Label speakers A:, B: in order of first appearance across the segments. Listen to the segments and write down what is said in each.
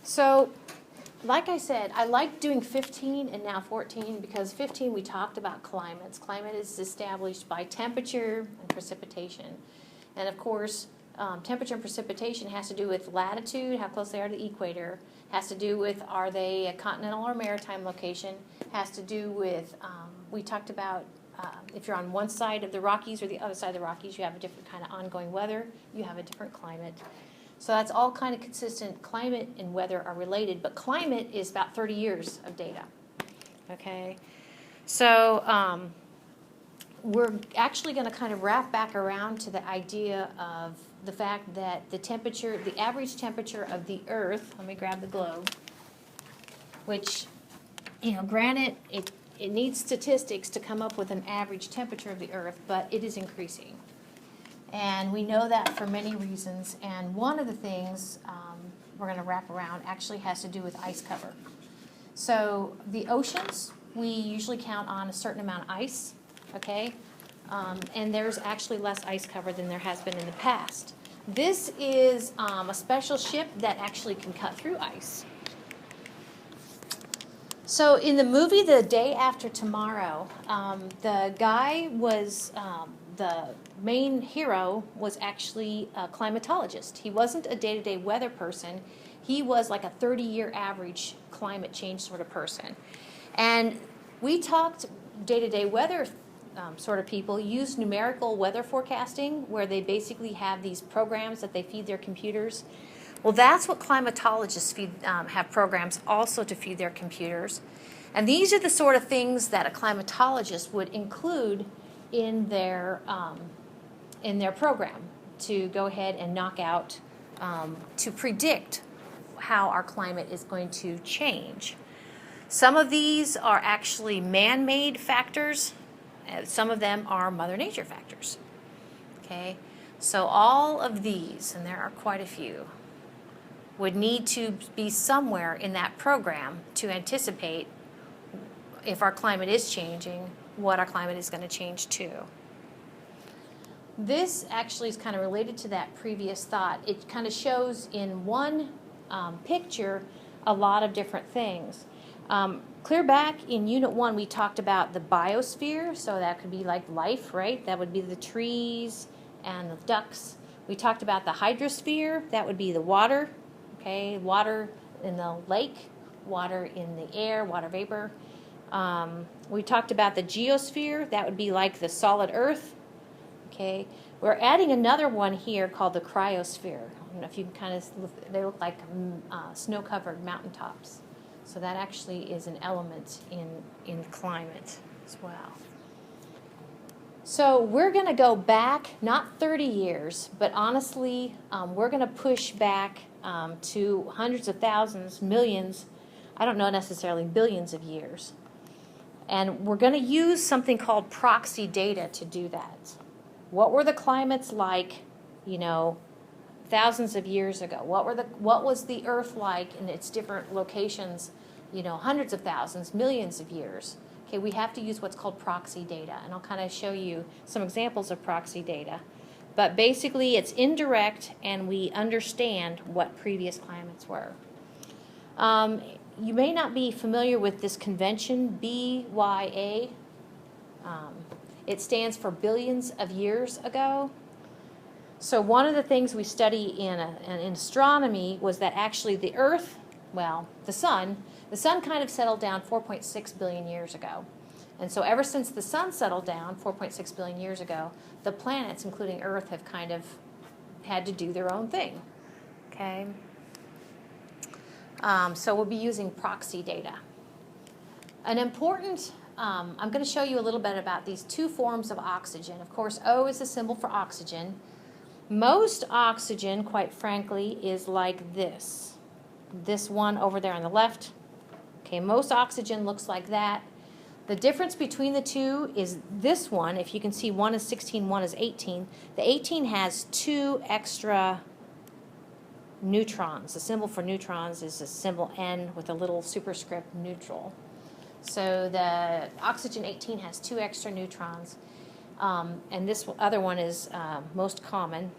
A: So, like I said, I like doing 15 and now 14 because 15 we talked about climates. Climate is established by temperature and precipitation. And of course, temperature and precipitation has to do with latitude, how close they are to the equator, has to do with are they a continental or maritime location, has to do with, we talked about if you're on one side of the Rockies or the other side of the Rockies, you have a different kind of ongoing weather, you have a different climate. So that's all kind of consistent. Climate and weather are related, but climate is about 30 years of data. Okay? So we're actually going to kind of wrap back around to the idea of the fact that the temperature, the average temperature of the Earth, let me grab the globe, which, you know, granted, it needs statistics to come up with an average temperature of the Earth, but it is increasing. And we know that for many reasons, and one of the things we're going to wrap around actually has to do with ice cover. So the oceans, we usually count on a certain amount of ice, okay? And there's actually less ice cover than there has been in the past. This is a special ship that actually can cut through ice. So in the movie The Day After Tomorrow, the guy was, the main hero was actually a climatologist. He wasn't a day-to-day weather person. He was like a 30-year average climate change sort of person. And we talked day-to-day weather sort of people use numerical weather forecasting where they basically have these programs that they feed their computers. Well, that's what climatologists have programs also to feed their computers. And these are the sort of things that a climatologist would include in their program to go ahead and knock out, to predict how our climate is going to change. Some of these are actually man-made factors. Some of them are Mother Nature factors. Okay, so all of these, and there are quite a few, would need to be somewhere in that program to anticipate if our climate is changing, what our climate is going to change to. This actually is kind of related to that previous thought. It kind of shows in one picture a lot of different things. Clear back in Unit 1, we talked about the biosphere, so that could be like life, right? That would be the trees and the ducks. We talked about the hydrosphere, that would be the water, okay? Water in the lake, water in the air, water vapor. We talked about the geosphere, that would be like the solid earth, okay? We're adding another one here called the cryosphere. I don't know if you can kind of look, they look like snow-covered mountaintops. So that actually is an element in climate as well. So we're going to go back, not 30 years, but honestly, we're going to push back to hundreds of thousands, millions, I don't know necessarily billions of years. And we're going to use something called proxy data to do that. What were the climates like, you know, thousands of years ago? What was the Earth like in its different locations, you know, hundreds of thousands, millions of years? Okay, we have to use what's called proxy data, and I'll kind of show you some examples of proxy data. But basically, it's indirect, and we understand what previous climates were. You may not be familiar with this convention, BYA. It stands for billions of years ago. So one of the things we study in astronomy was that actually the Earth, well, the sun kind of settled down 4.6 billion years ago. And so ever since the sun settled down 4.6 billion years ago, the planets, including Earth, have kind of had to do their own thing. Okay? So we'll be using proxy data. An important, I'm going to show you a little bit about these two forms of oxygen. Of course, O is the symbol for oxygen. Most oxygen, quite frankly, is like this. This one over there on the left. Okay, most oxygen looks like that. The difference between the two is this one. If you can see, one is 16, one is 18. The 18 has 2 extra neutrons. The symbol for neutrons is a symbol N with a little superscript neutral. So the oxygen 18 has 2 extra neutrons. And this other one is most common,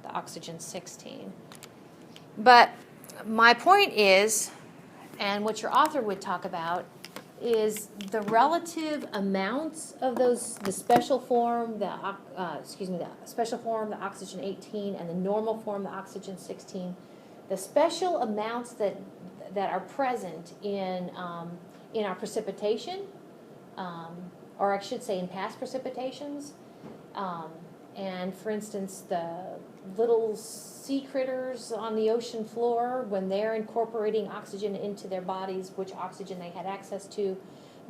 A: the oxygen 16. But my point is, and what your author would talk about, is the relative amounts of those, the special form, the special form, the oxygen 18, and the normal form, the oxygen 16. The special amounts that are present in our precipitation, or I should say in past precipitations, and for instance, the little sea critters on the ocean floor, when they're incorporating oxygen into their bodies, which oxygen they had access to,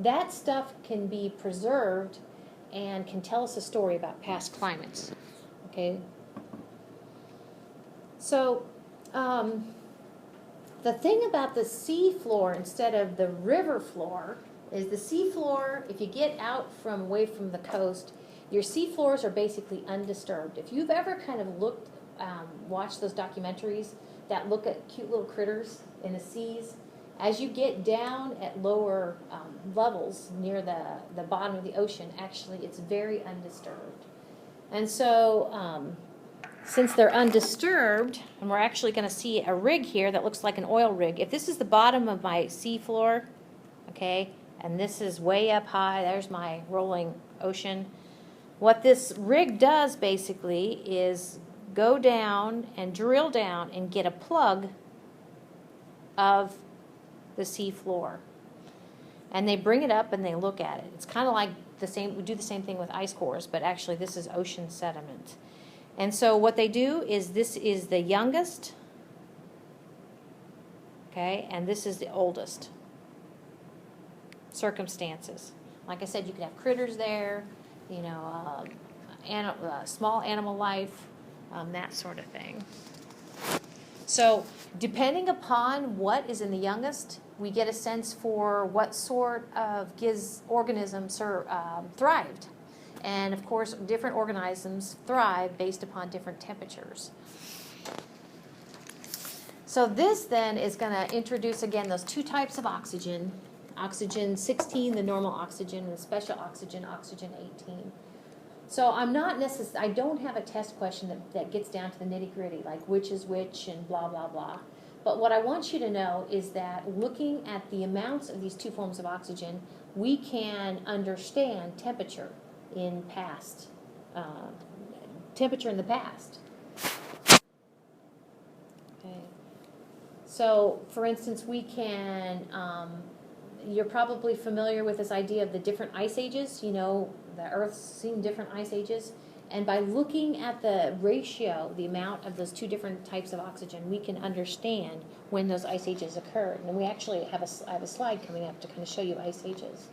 A: that stuff can be preserved and can tell us a story about past climates. Okay? So, the thing about the sea floor instead of the river floor is the sea floor, if you get out from away from the coast, your sea floors are basically undisturbed. If you've ever kind of watched those documentaries that look at cute little critters in the seas, as you get down at lower levels near the bottom of the ocean, actually it's very undisturbed. And so since they're undisturbed, and we're actually going to see a rig here that looks like an oil rig. If this is the bottom of my sea floor, okay, and this is way up high, there's my rolling ocean. What this rig does basically is go down and drill down and get a plug of the sea floor. And they bring it up and they look at it. It's kind of like the same, we do the same thing with ice cores, but actually this is ocean sediment. And so what they do is, this is the youngest, okay, and this is the oldest circumstances. Like I said, you could have critters there, you know, small animal life, that sort of thing. So depending upon what is in the youngest, we get a sense for what sort of organisms thrived. And of course, different organisms thrive based upon different temperatures. So this then is going to introduce again those two types of oxygen. Oxygen 16, the normal oxygen, and the special oxygen, oxygen 18. So I don't have a test question that gets down to the nitty-gritty, like which is which and blah, blah, blah. But what I want you to know is that looking at the amounts of these two forms of oxygen, we can understand temperature in the past. Okay. So, for instance, we can, you're probably familiar with this idea of the different ice ages. You know, the Earth's seen different ice ages. And by looking at the ratio, the amount of those two different types of oxygen, we can understand when those ice ages occurred. And we actually have a slide coming up to kind of show you ice ages.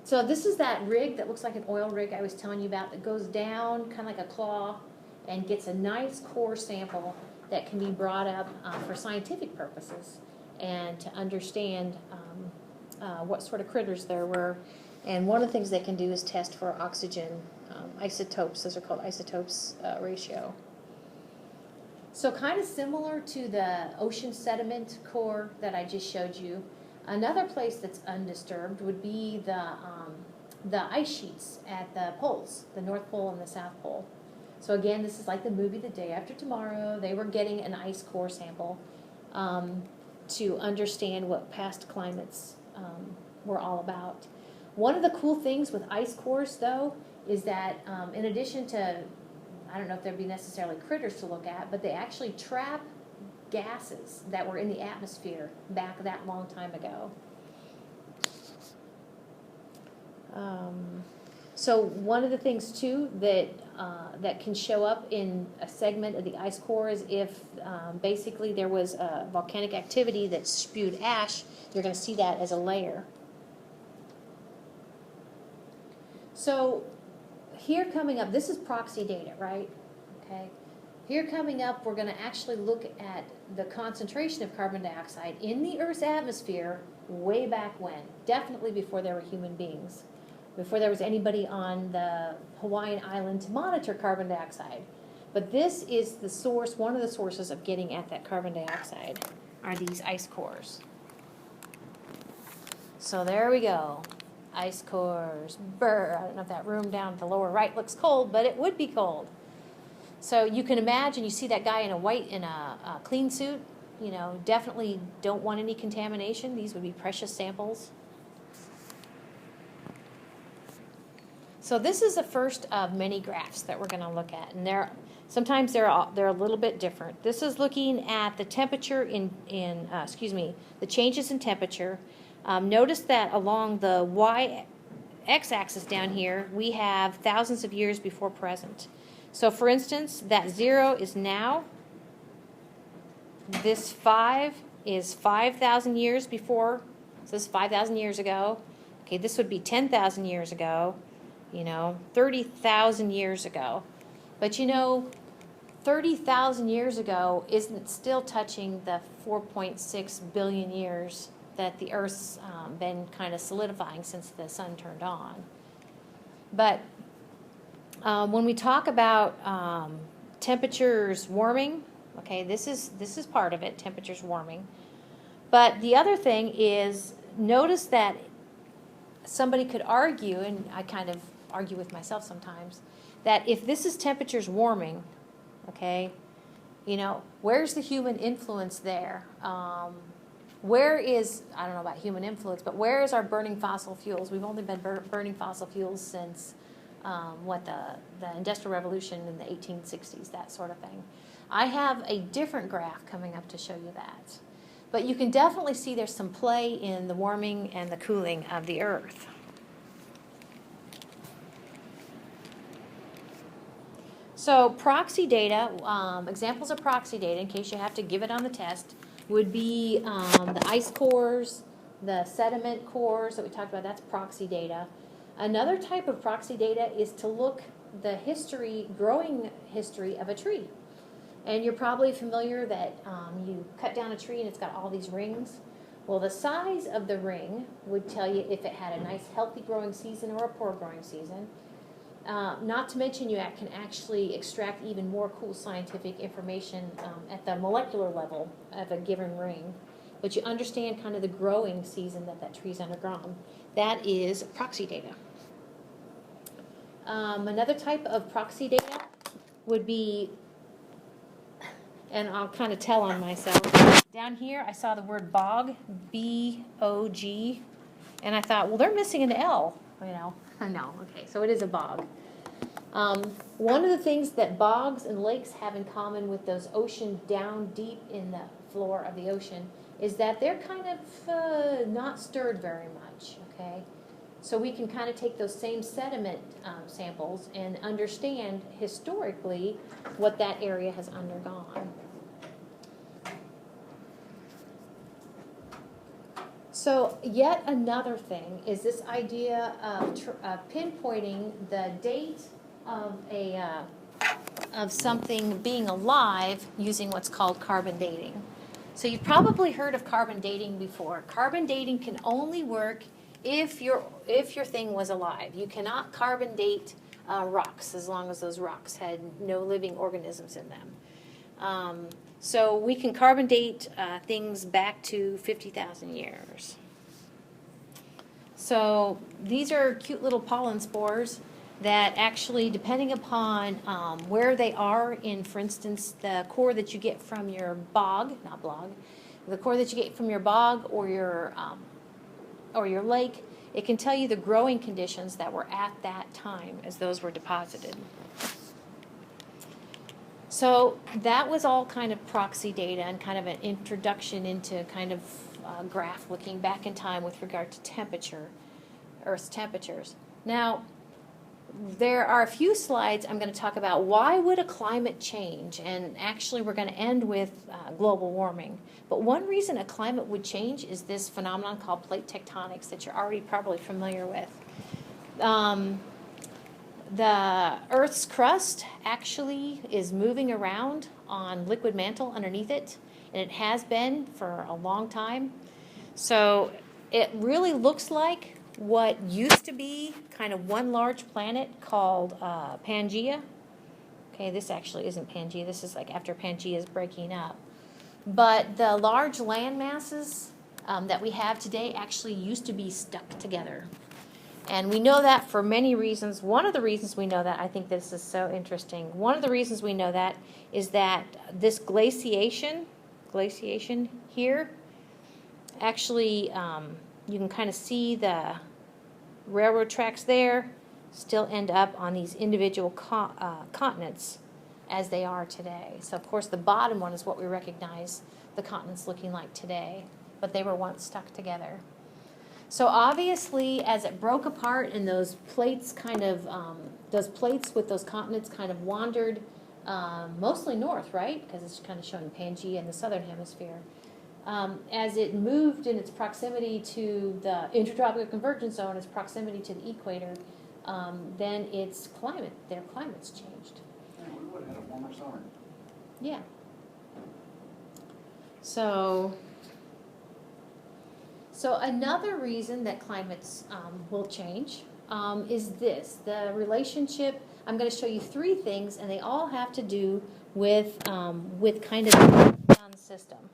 A: So this is that rig that looks like an oil rig I was telling you about, that goes down kind of like a claw and gets a nice core sample that can be brought up for scientific purposes and to understand what sort of critters there were. And one of the things they can do is test for oxygen isotopes. Those are called isotopes ratio. So kind of similar to the ocean sediment core that I just showed you, another place that's undisturbed would be the ice sheets at the poles, the North Pole and the South Pole. So again, this is like the movie The Day After Tomorrow. They were getting an ice core sample to understand what past climates were all about. One of the cool things with ice cores, though, is that in addition to, I don't know if there'd be necessarily critters to look at, but they actually trap gases that were in the atmosphere back that long time ago. So one of the things too that can show up in a segment of the ice core is if basically there was a volcanic activity that spewed ash, you're going to see that as a layer. So here coming up, this is Proxy data, right? Okay. Here coming up, we're going to actually look at the concentration of carbon dioxide in the Earth's atmosphere way back when, definitely before there were human beings, before there was anybody on the Hawaiian island to monitor carbon dioxide. But this is the source, one of the sources of getting at that carbon dioxide, are these ice cores. So there we go. Ice cores. Brr. I don't know if that room down at the lower right looks cold, but it would be cold. So you can imagine, you see that guy in a clean suit, definitely don't want any contamination. These would be precious samples. So this is the first of many graphs that we're going to look at, and sometimes they're a little bit different. This is looking at the temperature the changes in temperature. Notice that along the x-axis down here, we have thousands of years before present. So for instance, that 0 is now. This 5 is 5,000 years before. So this is 5,000 years ago. Okay, this would be 10,000 years ago. 30,000 years ago. But 30,000 years ago isn't still touching the 4.6 billion years that the Earth's been kind of solidifying since the sun turned on. But when we talk about temperatures warming, okay, this is part of it, temperatures warming. But the other thing is, notice that somebody could argue, and I kind of argue with myself sometimes, that if this is temperatures warming, okay, where's the human influence there? Where is, I don't know about human influence, but where is our burning fossil fuels? We've only been burning fossil fuels since, the Industrial Revolution in the 1860s, that sort of thing. I have a different graph coming up to show you that. But you can definitely see there's some play in the warming and the cooling of the Earth. So proxy data, examples of proxy data, in case you have to give it on the test, would be the ice cores, the sediment cores that we talked about. That's proxy data. Another type of proxy data is to look the growing history of a tree. And you're probably familiar that you cut down a tree and it's got all these rings. Well, the size of the ring would tell you if it had a nice healthy growing season or a poor growing season. Not to mention you can actually extract even more cool scientific information at the molecular level of a given ring. But you understand kind of the growing season that tree's undergone. That is proxy data. Another type of proxy data would be, and I'll kind of tell on myself, down here I saw the word bog, B-O-G, and I thought, well, they're missing an L, No, okay, so it is a bog. One of the things that bogs and lakes have in common with those ocean down deep in the floor of the ocean is that they're kind of not stirred very much, okay? So we can kind of take those same sediment samples and understand historically what that area has undergone. So yet another thing is this idea of pinpointing the date of something being alive using what's called carbon dating. So you've probably heard of carbon dating before. Carbon dating can only work if your thing was alive. You cannot carbon date rocks as long as those rocks had no living organisms in them. So we can carbon date things back to 50,000 years. So these are cute little pollen spores that actually, depending upon where they are in, for instance, the core that you get from your the core that you get from your bog or your lake, it can tell you the growing conditions that were at that time as those were deposited. So that was all kind of proxy data and kind of an introduction into kind of graph looking back in time with regard to temperature, Earth's temperatures. Now, there are a few slides I'm going to talk about why would a climate change, and actually we're going to end with global warming. But one reason a climate would change is this phenomenon called plate tectonics that you're already probably familiar with. The Earth's crust actually is moving around on liquid mantle underneath it, and it has been for a long time. So it really looks like what used to be kind of one large planet called Pangaea. Okay, this actually isn't Pangaea. This is like after Pangaea is breaking up. But the large land masses that we have today actually used to be stuck together. And we know that for many reasons. One of the reasons we know that, I think this is so interesting, one of the reasons we know that is that this glaciation glaciation here. Actually, you can kind of see the railroad tracks there still end up on these individual continents as they are today. So, of course, the bottom one is what we recognize the continents looking like today, but they were once stuck together. So obviously, as it broke apart and those plates kind of, those plates with those continents kind of wandered mostly north, right? Because it's kind of showing Pangea in the southern hemisphere. As it moved in its proximity to the intertropical convergence zone, its proximity to the equator, then its climate, their climates changed.
B: Yeah, we would have had a warmer summer.
A: Yeah. So another reason that climates will change is this, the relationship. I'm going to show you three things, and they all have to do with kind of the sun system.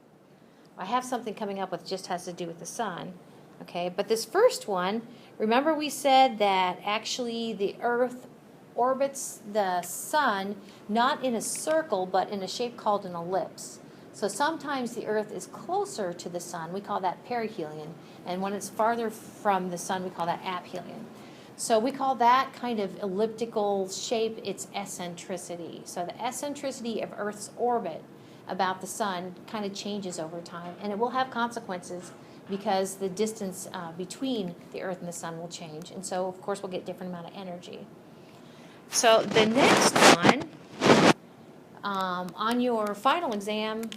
A: I have something coming up with just has to do with the sun, okay? But this first one, remember we said that actually the Earth orbits the sun not in a circle, but in a shape called an ellipse. So sometimes the Earth is closer to the sun, we call that perihelion, and when it's farther from the sun, we call that aphelion. So we call that kind of elliptical shape its eccentricity. So the eccentricity of Earth's orbit about the sun kind of changes over time, and it will have consequences because the distance between the Earth and the sun will change, and so of course we'll get different amount of energy. So the next one, on your final exam,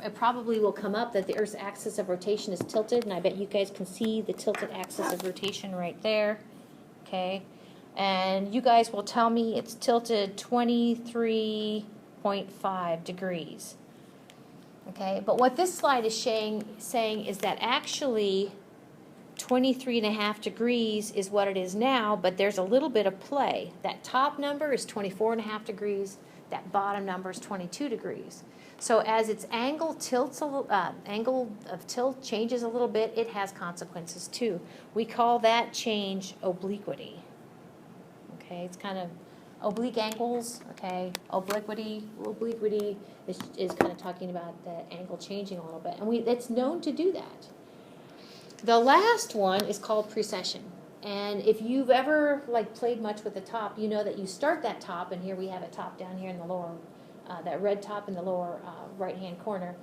A: it probably will come up that the Earth's axis of rotation is tilted, and I bet you guys can see the tilted axis of rotation right there, okay? And you guys will tell me it's tilted 23.5 degrees, okay? But what this slide is saying is that actually 23.5 degrees is what it is now, but there's a little bit of play. That top number is 24.5 degrees. That bottom number is 22 degrees. So as its angle of tilt changes a little bit, it has consequences too. We call that change obliquity. Okay, it's kind of oblique angles. Okay, obliquity is kind of talking about the angle changing a little bit, and it's known to do that. The last one is called precession. And if you've ever played much with the top, you know that you start that top, and here we have a top down here in the lower, that red top in the lower right-hand corner.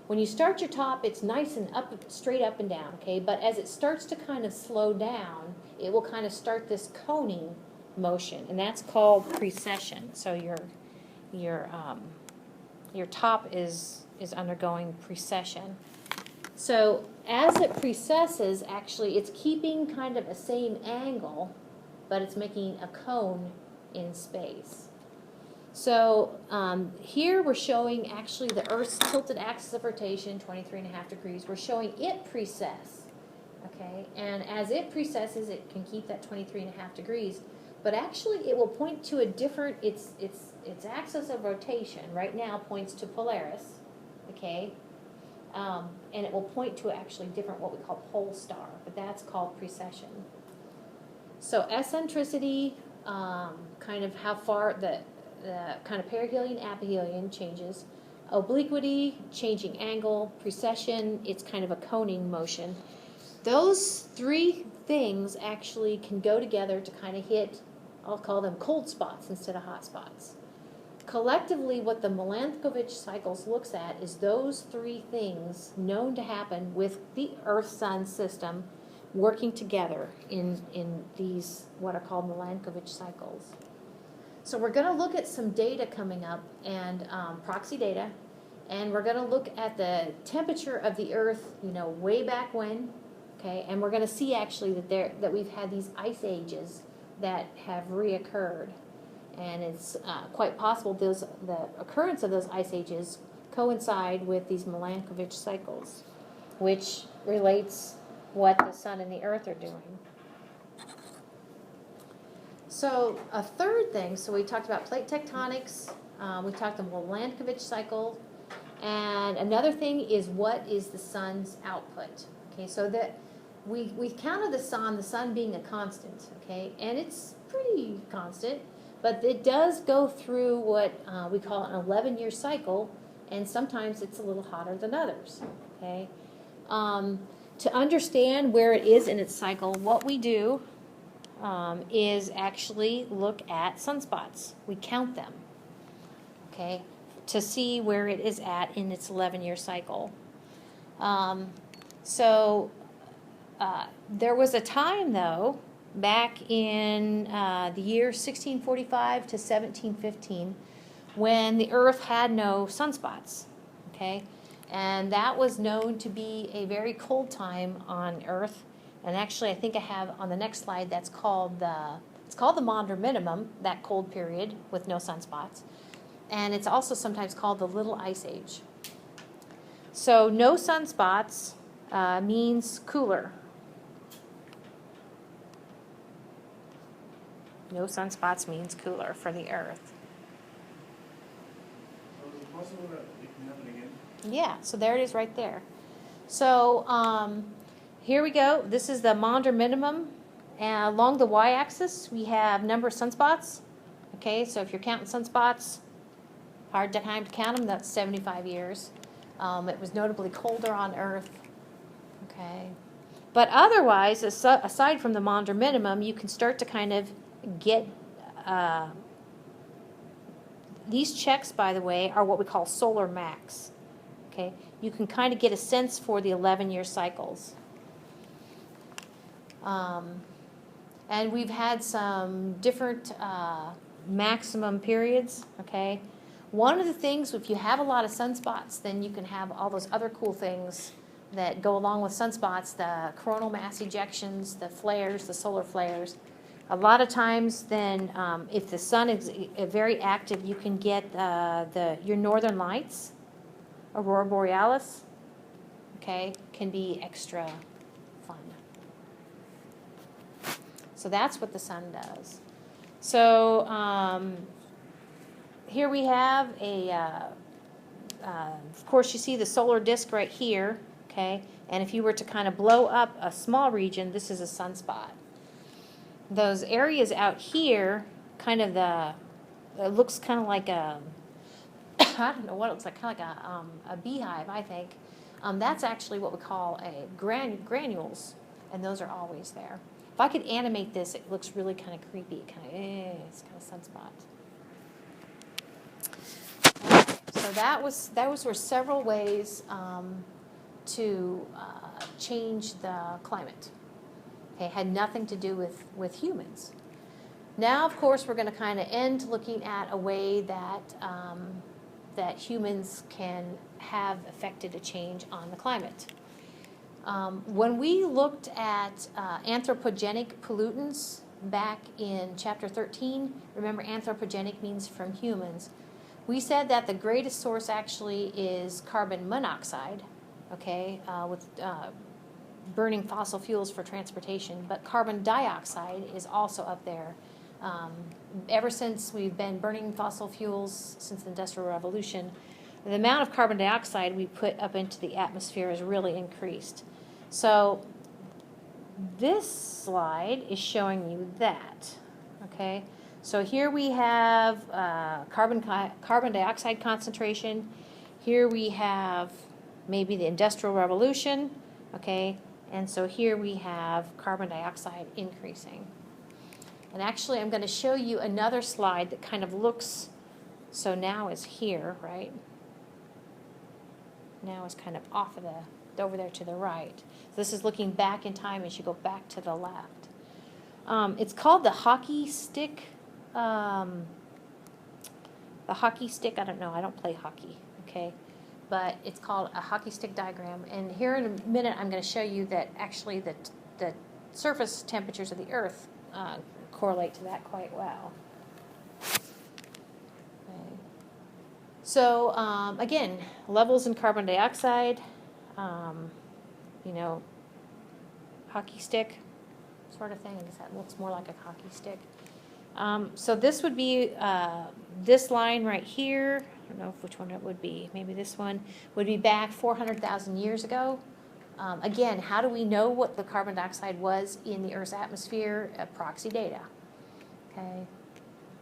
A: When you start your top, it's nice and straight up and down, okay? But as it starts to kind of slow down, it will kind of start this coning motion, and that's called precession. So your top is undergoing precession. So as it precesses, actually, it's keeping kind of a same angle, but it's making a cone in space. So here we're showing actually the Earth's tilted axis of rotation, 23.5 degrees. We're showing it precess, okay? And as it precesses, it can keep that 23.5 degrees, but actually it will point to a different, its axis of rotation right now points to Polaris, okay? And it will point to actually different, what we call pole star, but that's called precession. So eccentricity, kind of how far the kind of perihelion, aphelion changes. Obliquity, changing angle. Precession, it's kind of a coning motion. Those three things actually can go together to kind of hit, I'll call them cold spots instead of hot spots. Collectively, what the Milankovitch cycles looks at is those three things known to happen with the Earth-Sun system working together in these what are called Milankovitch cycles. So we're going to look at some data coming up, and proxy data, and we're going to look at the temperature of the Earth, way back when, okay? And we're going to see actually that we've had these ice ages that have reoccurred. And it's quite possible the occurrence of those ice ages coincide with these Milankovitch cycles, which relates what the sun and the Earth are doing. So a third thing, so we talked about plate tectonics, we talked about the Milankovitch cycle, and another thing is what is the sun's output. Okay, so that we counted the sun being a constant, okay, and it's pretty constant. But it does go through what we call an 11-year cycle and sometimes it's a little hotter than others, okay? To understand where it is in its cycle, what we do is actually look at sunspots. We count them, okay, to see where it is at in its 11-year cycle. There was a time, though, back in the year 1645 to 1715, when the Earth had no sunspots, okay? And that was known to be a very cold time on Earth. And actually, I think I have on the next slide, it's called the Maunder Minimum, that cold period with no sunspots. And it's also sometimes called the Little Ice Age. So no sunspots means cooler. No sunspots means cooler for the Earth.
B: So is it possible that it can happen again?
A: Yeah, so there it is right there. So here we go. This is the Maunder Minimum. And along the y-axis, we have number of sunspots. Okay, so if you're counting sunspots, hard time to count them, that's 75 years. It was notably colder on Earth. Okay. But otherwise, aside from the Maunder Minimum, you can start to kind of get... these checks, by the way, are what we call solar max. Okay, you can kind of get a sense for the 11-year cycles. And we've had some different maximum periods, okay? One of the things, if you have a lot of sunspots, then you can have all those other cool things that go along with sunspots, the coronal mass ejections, the flares, the solar flares. A lot of times then, if the sun is very active, you can get your northern lights, aurora borealis, okay, can be extra fun. So that's what the sun does. So here we have of course you see the solar disk right here, okay, and if you were to kind of blow up a small region, this is a sunspot. Those areas out here, kind of it looks kind of like a, I don't know what it looks like, kind of like a beehive, I think. That's actually what we call a granules, and those are always there. If I could animate this, it looks really kind of creepy, it's kind of sunspots. So those were several ways to change the climate. Okay, had nothing to do with humans. Now, of course, we're going to kind of end looking at a way that that humans can have affected a change on the climate. When we looked at anthropogenic pollutants back in Chapter 13, remember anthropogenic means from humans, we said that the greatest source actually is carbon monoxide, okay, with burning fossil fuels for transportation, but carbon dioxide is also up there. Ever since we've been burning fossil fuels since the Industrial Revolution, the amount of carbon dioxide we put up into the atmosphere has really increased. So this slide is showing you that, okay? So here we have carbon dioxide concentration. Here we have maybe the Industrial Revolution, okay? And so here we have carbon dioxide increasing. And actually, I'm going to show you another slide that kind of looks, so now is here, right? Now is kind of off of over there to the right. So this is looking back in time as you go back to the left. It's called the hockey stick. The hockey stick, I don't know, I don't play hockey, okay? But it's called a hockey stick diagram. And here in a minute, I'm going to show you that actually the surface temperatures of the Earth correlate to that quite well. Okay. So again, levels in carbon dioxide, hockey stick sort of thing. I guess that looks more like a hockey stick. So this would be this line right here. I don't know which one it would be. Maybe this one would be back 400,000 years ago. Again, how do we know what the carbon dioxide was in the Earth's atmosphere? Proxy data. Okay.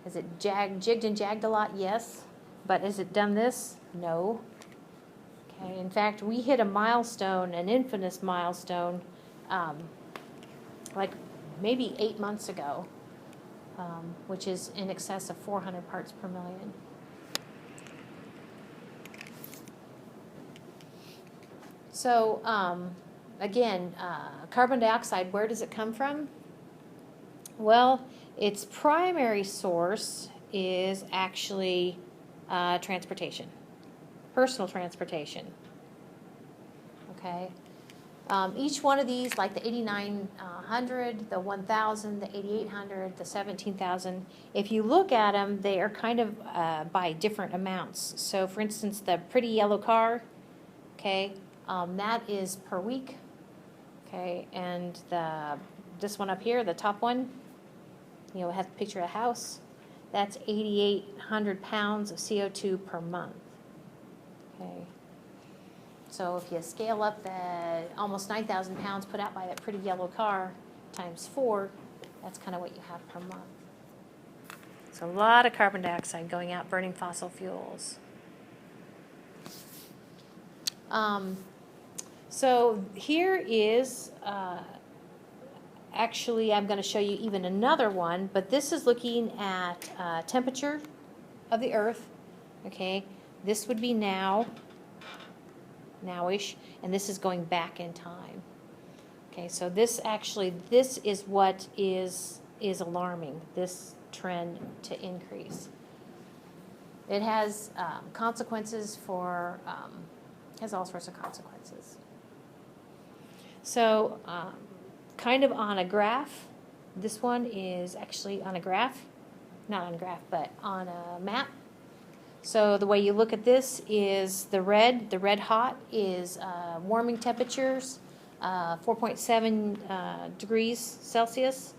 A: Is it jigged and jagged a lot? Yes. But has it done this? No. Okay, in fact, we hit a milestone, an infamous milestone, like maybe 8 months ago, which is in excess of 400 parts per million. So, again, carbon dioxide, where does it come from? Well, its primary source is actually transportation, personal transportation. Okay? Each one of these, like the 8900, the 1000, the 8800, the 17000, if you look at them, they are kind of by different amounts. So, for instance, the pretty yellow car, okay, that is per week, okay, and this one up here, the top one, you know, it has a picture of a house, that's 8,800 pounds of CO2 per month, okay. So if you scale up the almost 9,000 pounds put out by that pretty yellow car times 4, that's kind of what you have per month. So a lot of carbon dioxide going out burning fossil fuels. So here is, actually I'm going to show you even another one, but this is looking at temperature of the Earth, okay? This would be nowish, and this is going back in time. Okay, so this is what is alarming, this trend to increase. It has consequences for, has all sorts of consequences. So, kind of on a graph, this one is actually on a graph, not on a graph, but on a map. So the way you look at this is the red hot is warming temperatures, 4.7 degrees Celsius.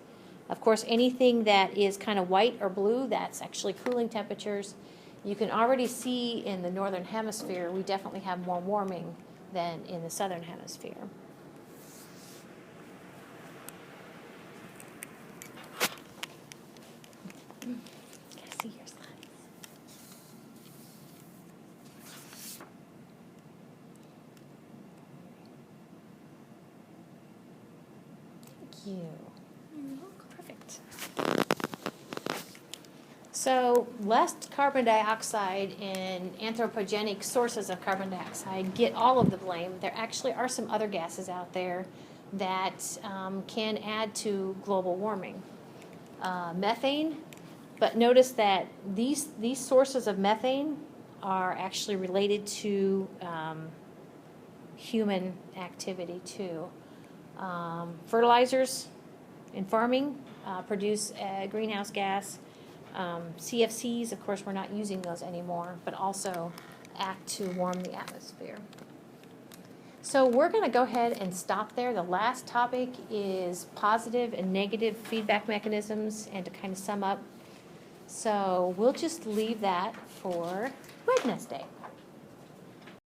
A: Of course, anything that is kind of white or blue, that's actually cooling temperatures. You can already see in the northern hemisphere, we definitely have more warming than in the southern hemisphere. Can I see your slides? Thank you. Perfect. So, lest carbon dioxide and anthropogenic sources of carbon dioxide get all of the blame, there actually are some other gases out there that can add to global warming. Methane, but notice that these sources of methane are actually related to human activity too. Fertilizers in farming produce greenhouse gas. CFCs, of course, we're not using those anymore, but also act to warm the atmosphere. So we're going to go ahead and stop there. The last topic is positive and negative feedback mechanisms, and to kind of sum up. So we'll just leave that for Wednesday.